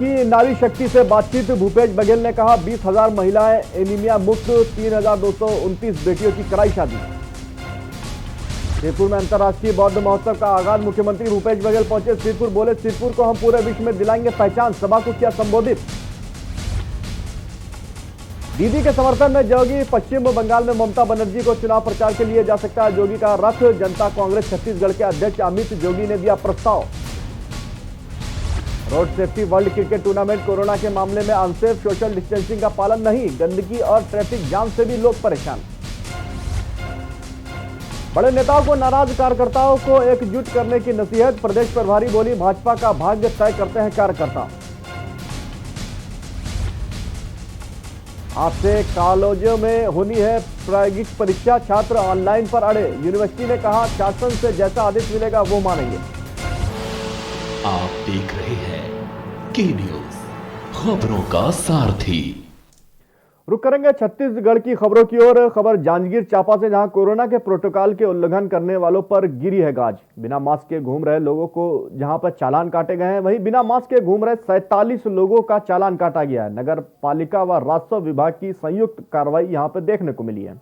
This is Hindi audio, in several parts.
की नारी शक्ति से बातचीत। भूपेश बघेल ने कहा 20,000 महिलाएं एनीमिया मुक्त, 3,229 बेटियों की कराई शादी। सिरपुर में अंतर्राष्ट्रीय बौद्ध महोत्सव का आगाज। मुख्यमंत्री भूपेश बघेल पहुंचे सिरपुर, बोले सिरपुर को हम पूरे विश्व में दिलाएंगे पहचान। सभा को किया संबोधित। दीदी के समर्थन में जोगी। पश्चिम बंगाल में ममता बनर्जी को चुनाव प्रचार के लिए जा सकता है जोगी का रथ। जनता कांग्रेस छत्तीसगढ़ के अध्यक्ष अमित जोगी ने दिया प्रस्ताव। Road safety world cricket tournament. Corona के मामले में अनसेफ, सोशल डिस्टेंसिंग का पालन नहीं, गंदगी और ट्रैफिक जाम से भी लोग परेशान। बड़े नेताओं को नाराज कार्यकर्ताओं को एकजुट करने की नसीहत। प्रदेश प्रभारी बोली भाजपा का भाग्य तय करते हैं कार्यकर्ता। आज से कॉलेजों में होनी है प्रायोगिक परीक्षा, छात्र ऑनलाइन पर अड़े। यूनिवर्सिटी ने कहा शासन से जैसा आदेश मिलेगा वो मानेंगे। आप देख रहे हैं के न्यूज, खबरों का सारथी। रुक करेंगे छत्तीसगढ़ की खबरों की ओर। खबर जांजगीर चांपा से, जहां कोरोना के प्रोटोकॉल के उल्लंघन करने वालों पर गिरी है गाज। बिना मास्क के घूम रहे लोगों को जहां पर चालान काटे गए हैं, वहीं बिना मास्क के घूम रहे 47 लोगों का चालान काटा गया है। नगर पालिका व राजस्व विभाग की संयुक्त कार्रवाई यहां पर देखने को मिली है।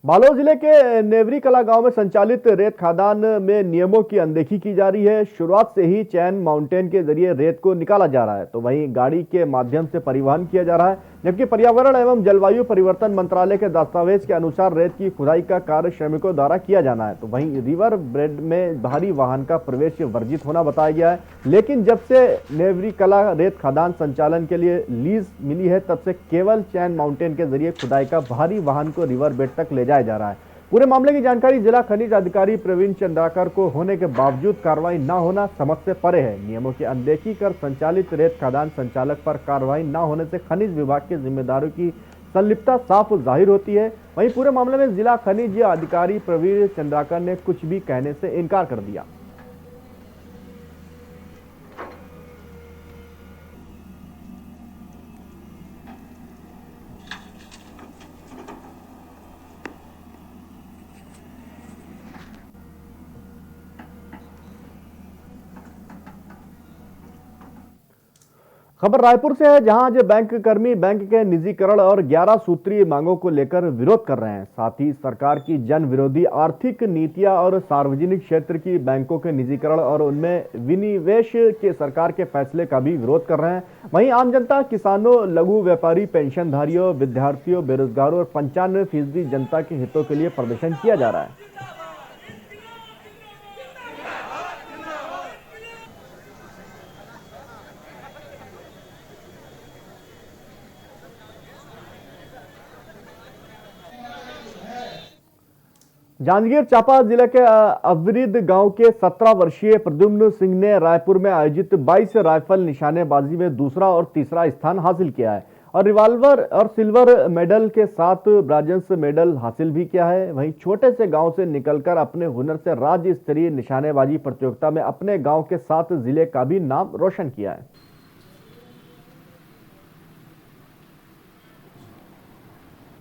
बालोद जिले के नेवरी कला गांव में संचालित रेत खादान में नियमों की अनदेखी की जा रही है। शुरुआत से ही चैन माउंटेन के जरिए रेत को निकाला जा रहा है, तो वहीं गाड़ी के माध्यम से परिवहन किया जा रहा है। जबकि पर्यावरण एवं जलवायु परिवर्तन मंत्रालय के दस्तावेज के अनुसार रेत की खुदाई का कार्य श्रमिकों द्वारा किया जाना है। तो वहीं रिवर बेड में भारी वाहन का प्रवेश वर्जित होना बताया गया है। लेकिन जब से नेवरी कला रेत खदान संचालन के लिए लीज मिली है, तब से केवल चैन माउंटेन के जरिए खुदाई का भारी वाहन को रिवर बेड तक ले जाया जा रहा है। पूरे मामले की जानकारी जिला खनिज अधिकारी प्रवीण चंद्राकर को होने के बावजूद कार्रवाई न होना समझ से परे है। नियमों की अनदेखी कर संचालित रेत खदान संचालक पर कार्रवाई न होने से खनिज विभाग के जिम्मेदारों की संलिप्तता साफ जाहिर होती है। वहीं पूरे मामले में जिला खनिज अधिकारी प्रवीण चंद्राकर ने कुछ भी कहने से इनकार कर दिया। खबर रायपुर से है, जहां आज बैंक कर्मी बैंक के निजीकरण और 11 सूत्रीय मांगों को लेकर विरोध कर रहे हैं। साथ ही सरकार की जन विरोधी आर्थिक नीतियां और सार्वजनिक क्षेत्र की बैंकों के निजीकरण और उनमें विनिवेश के सरकार के फैसले का भी विरोध कर रहे हैं। वहीं आम जनता, किसानों, लघु व्यापारी, पेंशनधारियों, विद्यार्थियों, बेरोजगारों और 95% जनता के हितों के लिए प्रदर्शन किया जा रहा है। जांजगीर चांपा जिले के अवरिद गांव के 17 वर्षीय प्रद्युम्न सिंह ने रायपुर में आयोजित 22 राइफल निशानेबाजी में दूसरा और तीसरा स्थान हासिल किया है और रिवॉल्वर और सिल्वर मेडल के साथ ब्रांज मेडल हासिल भी किया है। वहीं छोटे से गांव से निकलकर अपने हुनर से राज्य स्तरीय निशानेबाजी प्रतियोगिता में अपने गांव के साथ जिले का भी नाम रोशन किया है।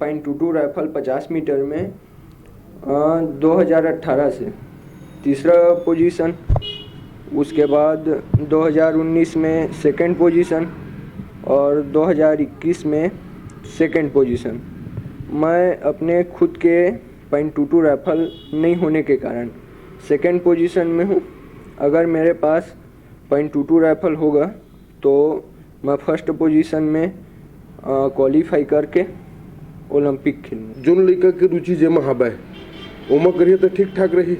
.22 राइफल 50 मीटर में 2018 से तीसरा पोजीशन, उसके बाद 2019 में सेकंड पोजीशन और 2021 में सेकंड पोजीशन। मैं अपने खुद के .22 राइफल नहीं होने के कारण सेकंड पोजीशन में हूँ। अगर मेरे पास .22 राइफल होगा तो मैं फर्स्ट पोजीशन में क्वालिफाई करके ओलंपिक खेलूँ। जोन लड़का के रुचि जेमा हबे ओमा करिए तो ठीक ठाक रही,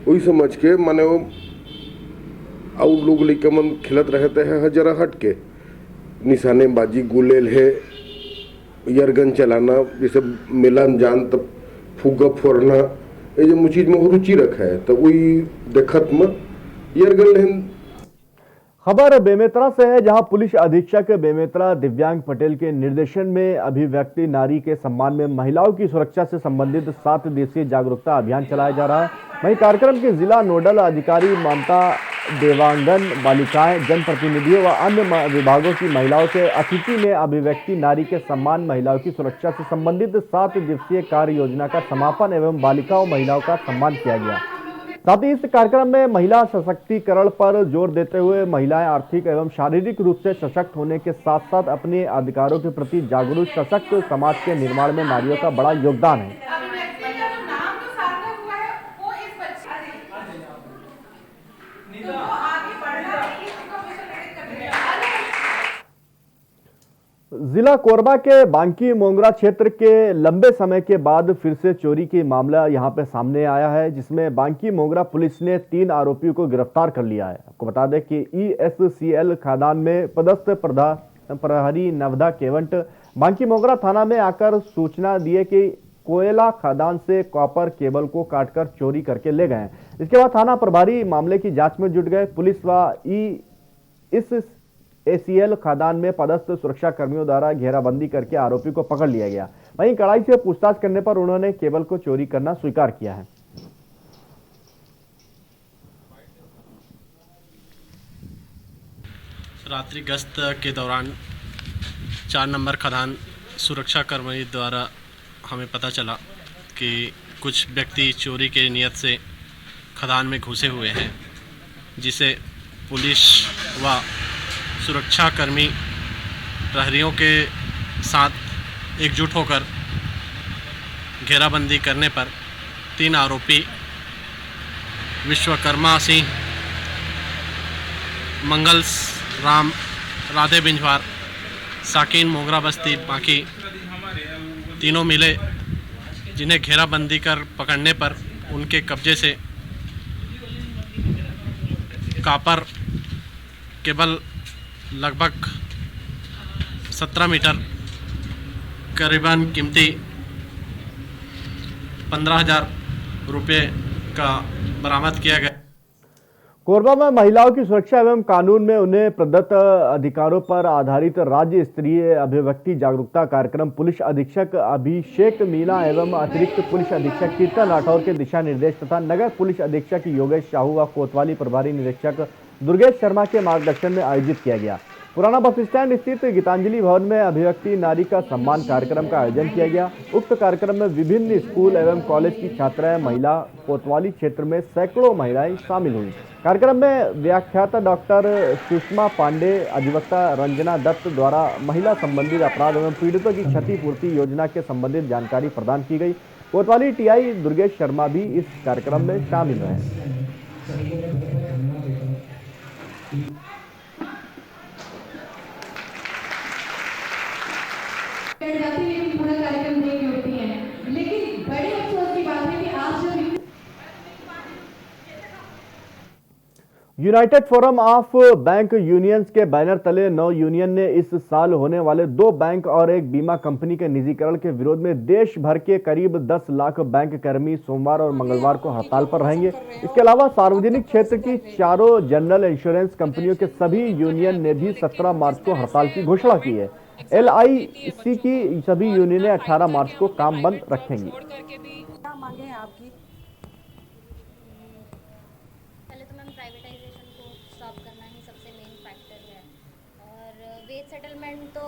वही समझ के माने वो और लोग लड़का मन खिलत रहते हैं जरा हट के निशानेबाजी, गुलेल है, यरगन चलाना, जैसे मिलन जान तब फुग्गा फोड़ना, ये जो चीज में रुचि रखा है तो वही देखत में यरगन लेन। खबर बेमेतरा से है, जहां पुलिस अधीक्षक बेमेतरा दिव्यांग पटेल के निर्देशन में अभिव्यक्ति नारी के सम्मान में महिलाओं की सुरक्षा से संबंधित 7 दिवसीय जागरूकता अभियान चलाया जा रहा है। वहीं कार्यक्रम के जिला नोडल अधिकारी ममता देवांगन बालिकाएं, जनप्रतिनिधियों व अन्य विभागों की महिलाओं से अतिथि ने अभिव्यक्ति नारी के सम्मान, महिलाओं की सुरक्षा से संबंधित 7 दिवसीय कार्य योजना का समापन एवं बालिकाओं महिलाओं का सम्मान किया गया। साथ ही इस कार्यक्रम में महिला सशक्तिकरण पर जोर देते हुए महिलाएं आर्थिक एवं शारीरिक रूप से सशक्त होने के साथ साथ अपने अधिकारों के प्रति जागरूक सशक्त समाज के निर्माण में नारियों का बड़ा योगदान है। जिला कोरबा के बांकी मोंगरा क्षेत्र के लंबे समय के बाद फिर से चोरी की मामला यहां पे सामने आया है, जिसमें बांकी मोंगरा पुलिस ने 3 आरोपियों को गिरफ्तार कर लिया है। आपको बता दें कि ESCL खादान में पदस्थ प्रहरी नवदा केवंट बांकी मोंगरा थाना में आकर सूचना दिए कि कोयला खादान से कॉपर केबल को काटकर चोरी करके ले गए। इसके बाद थाना प्रभारी मामले की जांच में जुट गए। पुलिस व ESCL खादान में पदस्थ सुरक्षा कर्मियों द्वारा घेराबंदी करके आरोपी को पकड़ लिया गया। वहीं कड़ाई से पूछताछ करने पर उन्होंने केबल को चोरी करना स्वीकार किया है। रात्रि गश्त के दौरान 4 नंबर खदान सुरक्षा कर्मी द्वारा हमें पता चला कि कुछ व्यक्ति चोरी के नियत से खदान में घुसे हुए हैं, जिसे पुलिस व सुरक्षा कर्मी प्रहरियों के साथ एकजुट होकर घेराबंदी करने पर 3 आरोपी विश्वकर्मा सिंह, मंगल राम, राधे बिंजवार, साकिन मोगरा बस्ती बांकी तीनों मिले, जिन्हें घेराबंदी कर पकड़ने पर उनके कब्जे से कॉपर केबल लगभग 17 मीटर करीबन कीमती 15,000 रुपये का बरामद किया गया। कोरबा में महिलाओं की सुरक्षा एवं कानून में उन्हें प्रदत्त अधिकारों पर आधारित राज्य स्तरीय अभिव्यक्ति जागरूकता कार्यक्रम पुलिस अधीक्षक अभिषेक मीना एवं अतिरिक्त पुलिस अधीक्षक कीर्तन राठौर के दिशा निर्देश तथा नगर पुलिस अधीक्षक योगेश साहू व कोतवाली प्रभारी निरीक्षक दुर्गेश शर्मा के मार्गदर्शन में आयोजित किया गया। पुराना बस स्टैंड स्थित गीतांजलि भवन में अभिव्यक्ति नारी का सम्मान कार्यक्रम का आयोजन किया गया। उक्त कार्यक्रम में विभिन्न स्कूल एवं कॉलेज की छात्राएं, महिला कोतवाली क्षेत्र में सैकड़ों महिलाएं शामिल हुई। कार्यक्रम में व्याख्याता डॉक्टर सुषमा पांडे, अधिवक्ता रंजना दत्त द्वारा महिला संबंधित अपराध एवं पीड़ितों की क्षतिपूर्ति योजना के संबंधित जानकारी प्रदान की गई। कोतवाली TI दुर्गेश शर्मा भी इस कार्यक्रम में शामिल रहे। लेकिन पूरा कार्यक्रम नहीं होती है, लेकिन बड़े अफसोस की बात है कि आज जो United forum of bank unions के बैनर तले 9 यूनियन ने इस साल होने वाले 2 बैंक और एक बीमा कंपनी के निजीकरण के विरोध में देश भर के करीब 10 लाख बैंक कर्मी सोमवार और मंगलवार को हड़ताल पर रहेंगे। इसके अलावा सार्वजनिक क्षेत्र की 4 जनरल इंश्योरेंस कंपनियों के सभी यूनियन ने भी 17 मार्च को हड़ताल की घोषणा की है। LIC की सभी यूनियनें 18 मार्च को काम बंद रखेंगी। क्या मांगे हैं आपकी? पहले तो मैम प्राइवेटाइजेशन को स्टॉप करना ही सबसे मेन फैक्टर है, और वेज सेटलमेंट तो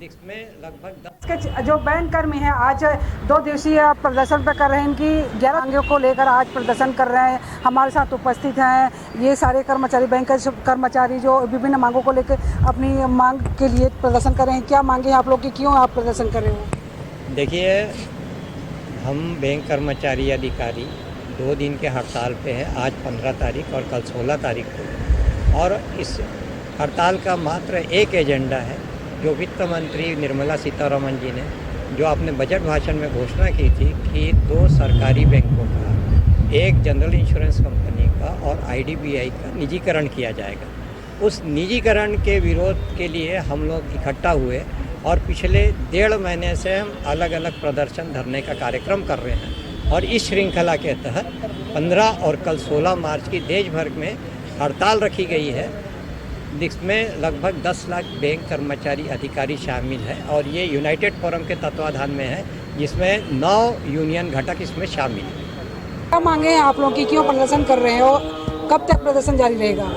इसमें लगभग 10 जो बैंक कर्मी हैं आज 2 दिवसीय प्रदर्शन पे कर रहे हैं। इनकी 11 मांगों को लेकर आज प्रदर्शन कर रहे हैं। हमारे साथ उपस्थित हैं ये सारे कर्मचारी, बैंक कर्मचारी जो विभिन्न मांगों को लेकर अपनी मांग के लिए प्रदर्शन कर रहे हैं। क्या मांगे हैं आप लोग की, क्यों आप प्रदर्शन कर रहे हो? देखिए, हम बैंक कर्मचारी अधिकारी 2 दिन के हड़ताल पे हैं, आज 15 तारीख और कल 16 तारीख को। और इस हड़ताल का मात्र एक एजेंडा है जो वित्त मंत्री निर्मला सीतारमण जी ने जो अपने बजट भाषण में घोषणा की थी कि 2 सरकारी बैंकों का, एक जनरल इंश्योरेंस कंपनी का और IDBI का निजीकरण किया जाएगा। उस निजीकरण के विरोध के लिए हम लोग इकट्ठा हुए और पिछले 1.5 महीने से हम अलग अलग प्रदर्शन धरने का कार्यक्रम कर रहे हैं। और इस श्रृंखला के तहत 15 और कल 16 मार्च की देश भर में हड़ताल रखी गई है, जिसमें लगभग 10 लाख बैंक कर्मचारी अधिकारी शामिल हैं। और ये यूनाइटेड फोरम के तत्वाधान में है, जिसमें 9 यूनियन घटक इसमें शामिल हैं। क्या मांगे हैं आप लोग की, क्यों प्रदर्शन कर रहे हो, कब तक प्रदर्शन जारी रहेगा?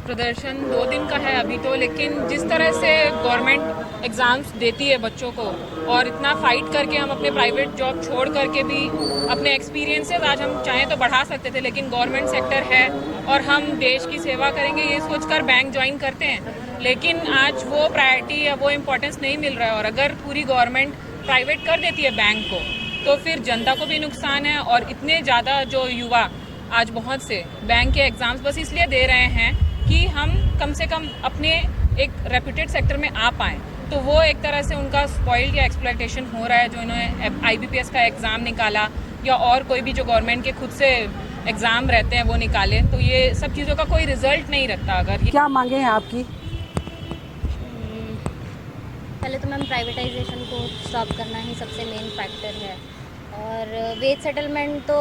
प्रदर्शन 2 दिन का है अभी तो, लेकिन जिस तरह से गवर्नमेंट एग्ज़ाम्स देती है बच्चों को और इतना फाइट करके हम अपने प्राइवेट जॉब छोड़ करके भी अपने एक्सपीरियंसेस आज हम चाहें तो बढ़ा सकते थे, लेकिन गवर्नमेंट सेक्टर है और हम देश की सेवा करेंगे ये सोचकर बैंक ज्वाइन करते हैं, लेकिन आज वो प्रायोरिटी या वो इम्पोर्टेंस नहीं मिल रहा है। और अगर पूरी गवर्नमेंट प्राइवेट कर देती है बैंक को तो फिर जनता को भी नुकसान है। और इतने ज़्यादा जो युवा आज बहुत से बैंक के एग्ज़ाम्स बस इसलिए दे रहे हैं कि हम कम से कम अपने एक रेप्यूटेड सेक्टर में आ पाएँ, तो वो एक तरह से उनका स्पॉइल्ड या एक्सप्लॉयटेशन हो रहा है। जो इन्होंने IBPS का एग्ज़ाम निकाला या और कोई भी जो गवर्नमेंट के खुद से एग्ज़ाम रहते हैं वो निकाले, तो ये सब चीज़ों का कोई रिजल्ट नहीं रखता। अगर क्या मांगे हैं आपकी? पहले तो मैम प्राइवेटाइजेशन को स्टॉप करना ही सबसे मेन फैक्टर है। और वेज सेटलमेंट तो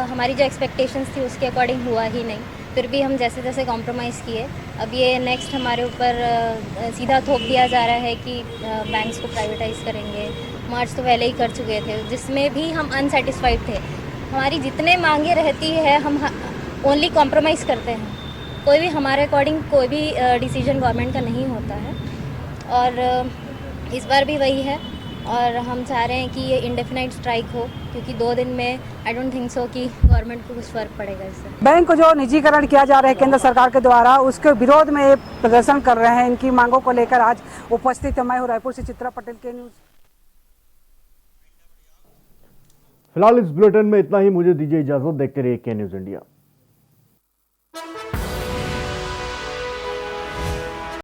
हमारी जो एक्सपेक्टेशंस थी उसके अकॉर्डिंग हुआ ही नहीं, फिर भी हम जैसे जैसे कॉम्प्रोमाइज़ किए। अब ये नेक्स्ट हमारे ऊपर सीधा थोप दिया जा रहा है कि बैंक्स को प्राइवेटाइज़ करेंगे। मार्च तो पहले ही कर चुके थे, जिसमें भी हम अनसेटिस्फाइड थे। हमारी जितने मांगे रहती है हम ओनली कॉम्प्रोमाइज़ करते हैं, कोई भी हमारे अकॉर्डिंग कोई भी डिसीजन गवर्नमेंट का नहीं होता है। और इस बार भी वही है और हम चाह रहे हैं कि ये इंडेफिनाइट स्ट्राइक हो, क्योंकि 2 दिन में आई डोंट थिंक सो कि गवर्नमेंट को कुछ फ़र्क पड़ेगा इससे। बैंक को जो निजीकरण किया जा रहा है केंद्र सरकार के द्वारा, उसके विरोध में ये प्रदर्शन कर रहे हैं। इनकी मांगों को लेकर आज उपस्थित है। मैं हूँ रायपुर से चित्रा पटेल, के न्यूज़। फिलहाल इस बुलेटिन में इतना ही। मुझे दीजिए इजाजत। देखते रहिए के न्यूज़ इंडिया।